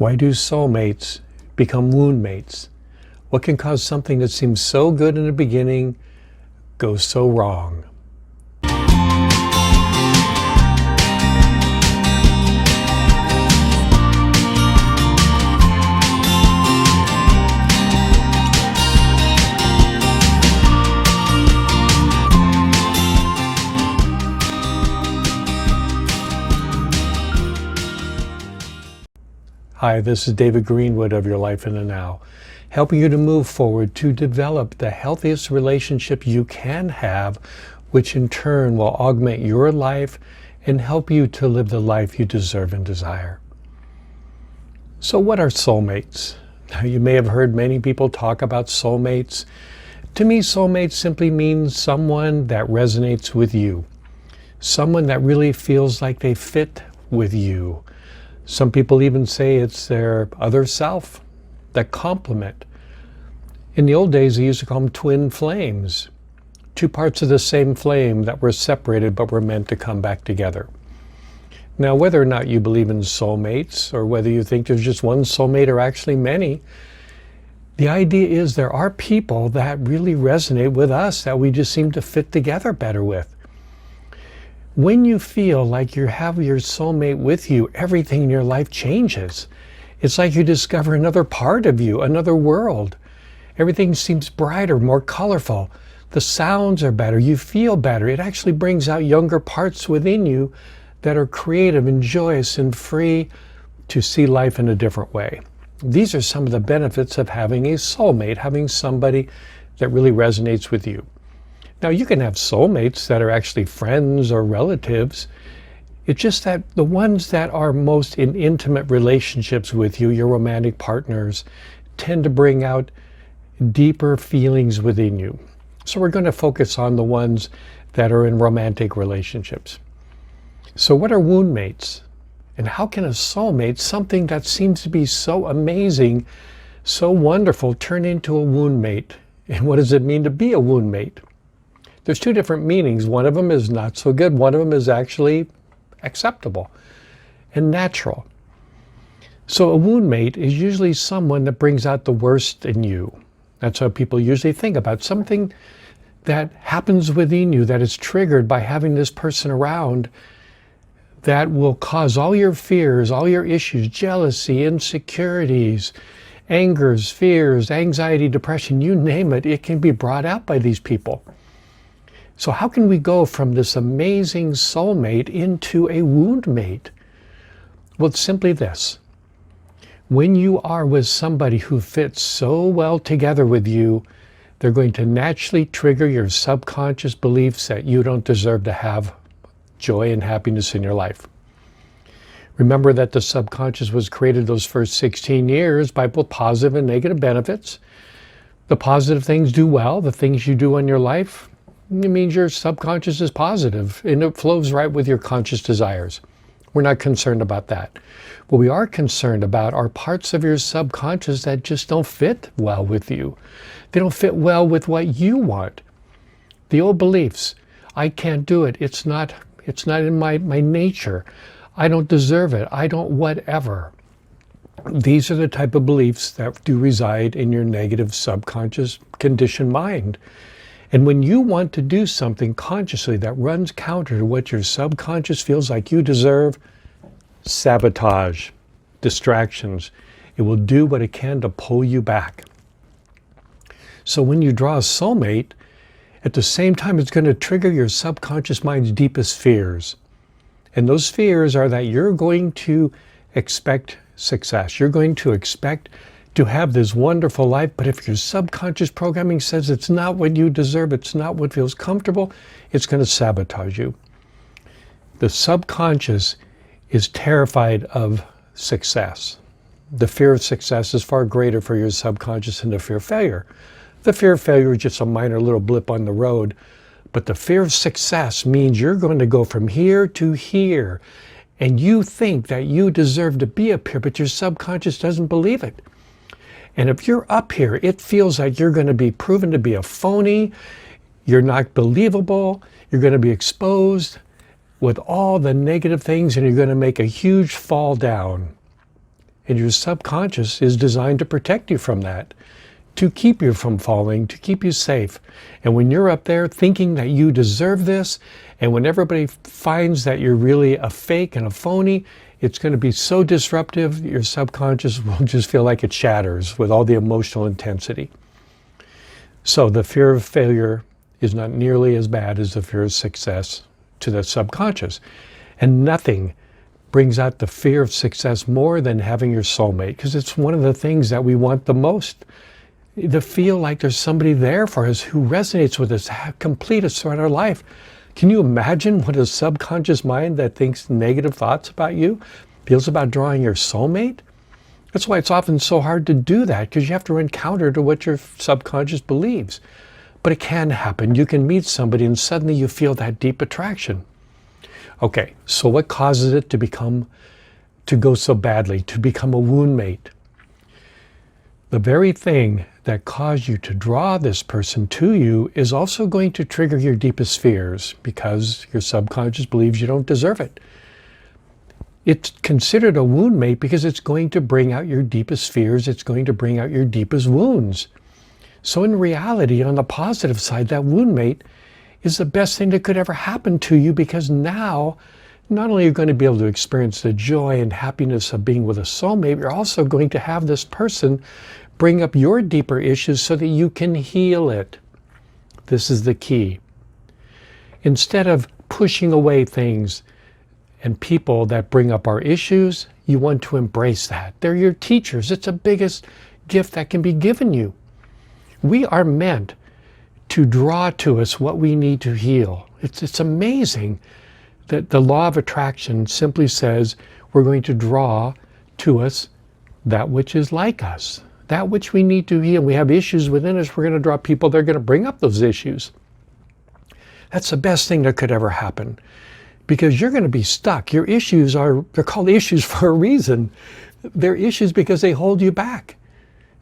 Why do soulmates become wound mates? What can cause something that seems so good in the beginning go so wrong? Hi, this is David Greenwood of Your Life in the Now, helping you to move forward to develop the healthiest relationship you can have, which in turn will augment your life and help you to live the life you deserve and desire. So what are soulmates? Now, you may have heard many people talk about soulmates. To me, soulmate simply means someone that resonates with you, someone that really feels like they fit with you. Some people even say it's their other self, that complement. In the old days, they used to call them twin flames, two parts of the same flame that were separated but were meant to come back together. Now, whether or not you believe in soulmates, or whether you think there's just one soulmate or actually many, the idea is there are people that really resonate with us that we just seem to fit together better with. When you feel like you have your soulmate with you, everything in your life changes. It's like you discover another part of you, another world. Everything seems brighter, more colorful. The sounds are better. You feel better. It actually brings out younger parts within you that are creative and joyous and free to see life in a different way. These are some of the benefits of having a soulmate, having somebody that really resonates with you. Now, you can have soulmates that are actually friends or relatives. It's just that the ones that are most in intimate relationships with you, your romantic partners, tend to bring out deeper feelings within you. So we're going to focus on the ones that are in romantic relationships. So what are wound mates? And how can a soulmate, something that seems to be so amazing, so wonderful, turn into a wound mate? And what does it mean to be a wound mate? There's two different meanings. One of them is not so good. One of them is actually acceptable and natural. So a wound mate is usually someone that brings out the worst in you. That's how people usually think about something that happens within you that is triggered by having this person around that will cause all your fears, all your issues, jealousy, insecurities, angers, fears, anxiety, depression, you name it, it can be brought out by these people. So how can we go from this amazing soulmate into a wound mate? Well, it's simply this. When you are with somebody who fits so well together with you, they're going to naturally trigger your subconscious beliefs that you don't deserve to have joy and happiness in your life. Remember that the subconscious was created those first 16 years by both positive and negative benefits. The positive things do well. The things you do in your life, it means your subconscious is positive and it flows right with your conscious desires. We're not concerned about that. What we are concerned about are parts of your subconscious that just don't fit well with you. They don't fit well with what you want. The old beliefs, I can't do it, it's not in my nature, I don't deserve it, I don't whatever. These are the type of beliefs that do reside in your negative subconscious conditioned mind. And when you want to do something consciously that runs counter to what your subconscious feels like you deserve, sabotage, distractions, it will do what it can to pull you back. So when you draw a soulmate, at the same time it's going to trigger your subconscious mind's deepest fears. And those fears are that you're going to expect success. You're going to expect to have this wonderful life, but if your subconscious programming says it's not what you deserve, it's not what feels comfortable, it's going to sabotage you. The subconscious is terrified of success. The fear of success is far greater for your subconscious than the fear of failure. The fear of failure is just a minor little blip on the road, but the fear of success means you're going to go from here to here, and you think that you deserve to be up here, but your subconscious doesn't believe it. And if you're up here, it feels like you're going to be proven to be a phony, you're not believable, you're going to be exposed with all the negative things, and you're going to make a huge fall down. And your subconscious is designed to protect you from that, to keep you from falling, to keep you safe. And when you're up there thinking that you deserve this, and when everybody finds that you're really a fake and a phony, it's going to be so disruptive, your subconscious will just feel like it shatters with all the emotional intensity. So the fear of failure is not nearly as bad as the fear of success to the subconscious. And nothing brings out the fear of success more than having your soulmate, because it's one of the things that we want the most. To feel like there's somebody there for us who resonates with us, complete us throughout our life. Can you imagine what a subconscious mind that thinks negative thoughts about you feels about drawing your soulmate? That's why it's often so hard to do that, because you have to run counter to what your subconscious believes. But it can happen. You can meet somebody and suddenly you feel that deep attraction. Okay, so what causes it to go so badly, to become a wound mate? The very thing that caused you to draw this person to you is also going to trigger your deepest fears, because your subconscious believes you don't deserve it. It's considered a wound mate because it's going to bring out your deepest fears. It's going to bring out your deepest wounds. So in reality, on the positive side, that wound mate is the best thing that could ever happen to you, because now not only are you going to be able to experience the joy and happiness of being with a soulmate, you're also going to have this person bring up your deeper issues so that you can heal it. This is the key. Instead of pushing away things and people that bring up our issues, you want to embrace that. They're your teachers. It's the biggest gift that can be given you. We are meant to draw to us what we need to heal. It's amazing that the law of attraction simply says we're going to draw to us that which is like us, that which we need to heal. We have issues within us. We're going to draw people that are going to bring up those issues. That's the best thing that could ever happen, because you're going to be stuck. Your issues they're called issues for a reason. They're issues because they hold you back.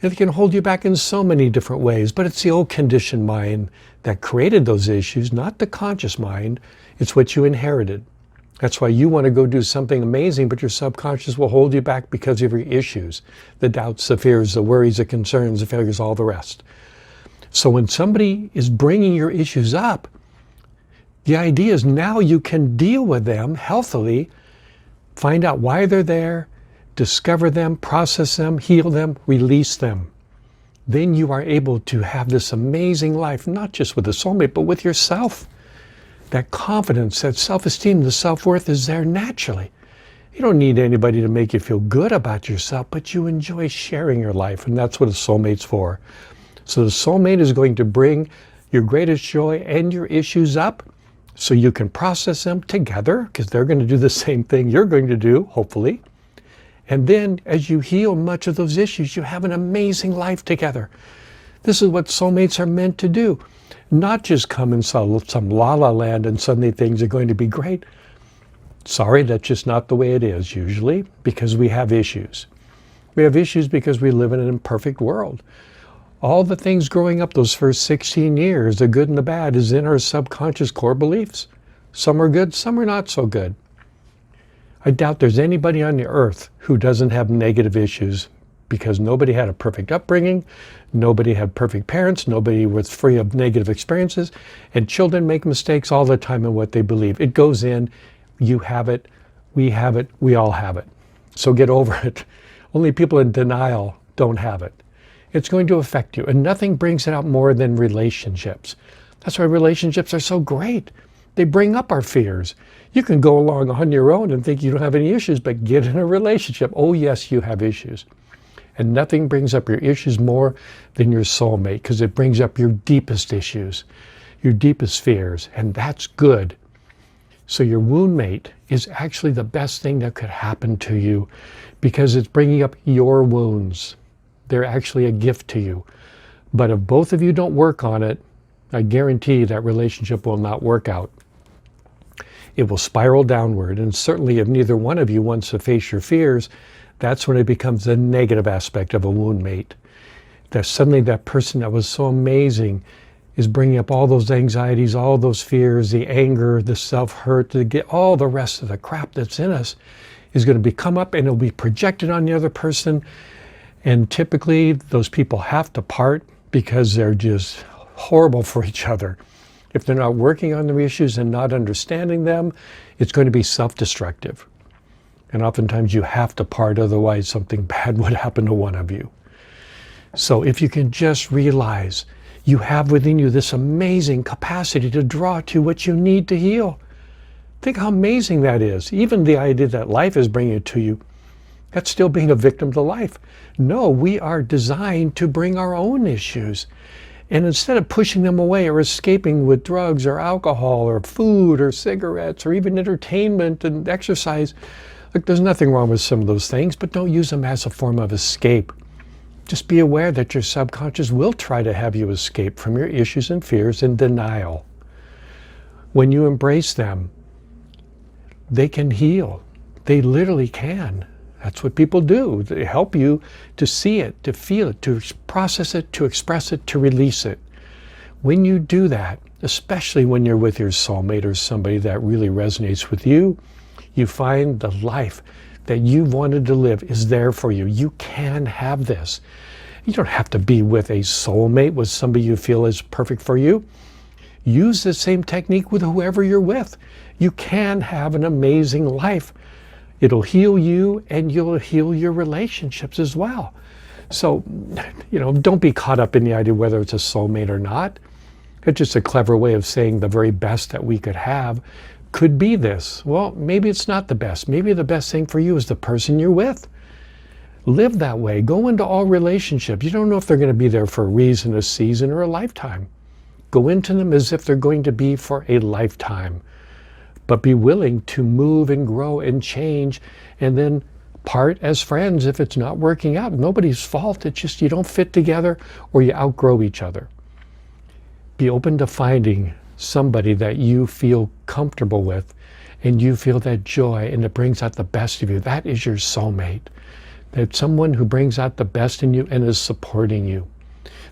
It can hold you back in so many different ways, but it's the old conditioned mind that created those issues, not the conscious mind. It's what you inherited. That's why you want to go do something amazing, but your subconscious will hold you back because of your issues, the doubts, the fears, the worries, the concerns, the failures, all the rest. So when somebody is bringing your issues up, the idea is now you can deal with them healthily, find out why they're there, discover them, process them, heal them, release them. Then you are able to have this amazing life, not just with a soulmate, but with yourself. That confidence, that self-esteem, the self-worth is there naturally. You don't need anybody to make you feel good about yourself, but you enjoy sharing your life, and that's what a soulmate's for. So the soulmate is going to bring your greatest joy and your issues up so you can process them together, because they're going to do the same thing you're going to do, hopefully. And then as you heal much of those issues, you have an amazing life together. This is what soulmates are meant to do. Not just come in some la-la land and suddenly things are going to be great. Sorry, that's just not the way it is usually, because we have issues. We have issues because we live in an imperfect world. All the things growing up those first 16 years, the good and the bad, is in our subconscious core beliefs. Some are good, some are not so good. I doubt there's anybody on the earth who doesn't have negative issues, because nobody had a perfect upbringing, nobody had perfect parents, nobody was free of negative experiences, and children make mistakes all the time in what they believe. It goes in, you have it, we all have it. So get over it. Only people in denial don't have it. It's going to affect you, and nothing brings it out more than relationships. That's why relationships are so great. They bring up our fears. You can go along on your own and think you don't have any issues, but get in a relationship. Oh yes, you have issues. And nothing brings up your issues more than your soulmate, because it brings up your deepest issues, your deepest fears, and that's good. So your wound mate is actually the best thing that could happen to you, because it's bringing up your wounds. They're actually a gift to you. But if both of you don't work on it, I guarantee that relationship will not work out. It will spiral downward, and certainly if neither one of you wants to face your fears, that's when it becomes a negative aspect of a wound mate. That suddenly that person that was so amazing is bringing up all those anxieties, all those fears, the anger, the self-hurt, all the rest of the crap that's in us. is going to come up and it'll be projected on the other person. And typically those people have to part because they're just horrible for each other. If they're not working on their issues and not understanding them, it's going to be self-destructive. And oftentimes you have to part, otherwise something bad would happen to one of you. So if you can just realize you have within you this amazing capacity to draw to what you need to heal. Think how amazing that is. Even the idea that life is bringing it to you, that's still being a victim to life. No, we are designed to bring our own issues. And instead of pushing them away or escaping with drugs or alcohol or food or cigarettes or even entertainment and exercise, look, there's nothing wrong with some of those things, but don't use them as a form of escape. Just be aware that your subconscious will try to have you escape from your issues and fears in denial. When you embrace them, they can heal. They literally can. That's what people do. They help you to see it, to feel it, to process it, to express it, to release it. When you do that, especially when you're with your soulmate or somebody that really resonates with you, you find the life that you've wanted to live is there for you. You can have this. You don't have to be with a soulmate, with somebody you feel is perfect for you. Use the same technique with whoever you're with. You can have an amazing life. It'll heal you and you'll heal your relationships as well. So, don't be caught up in the idea whether it's a soulmate or not. It's just a clever way of saying the very best that we could have could be this. Well, maybe it's not the best. Maybe the best thing for you is the person you're with. Live that way. Go into all relationships. You don't know if they're going to be there for a reason, a season, or a lifetime. Go into them as if they're going to be for a lifetime. But be willing to move and grow and change and then part as friends if it's not working out. Nobody's fault. It's just you don't fit together or you outgrow each other. Be open to finding somebody that you feel comfortable with and you feel that joy and it brings out the best of you. That is your soulmate. That's someone who brings out the best in you and is supporting you.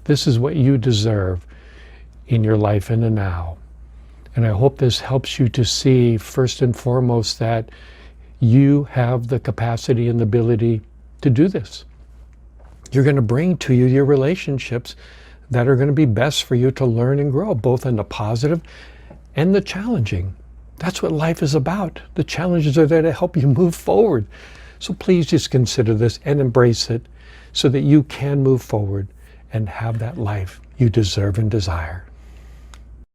This is what you deserve in your life in the now. And I hope this helps you to see, first and foremost, that you have the capacity and the ability to do this. You're going to bring to you your relationships that are going to be best for you to learn and grow, both in the positive and the challenging. That's what life is about. The challenges are there to help you move forward. So please just consider this and embrace it so that you can move forward and have that life you deserve and desire.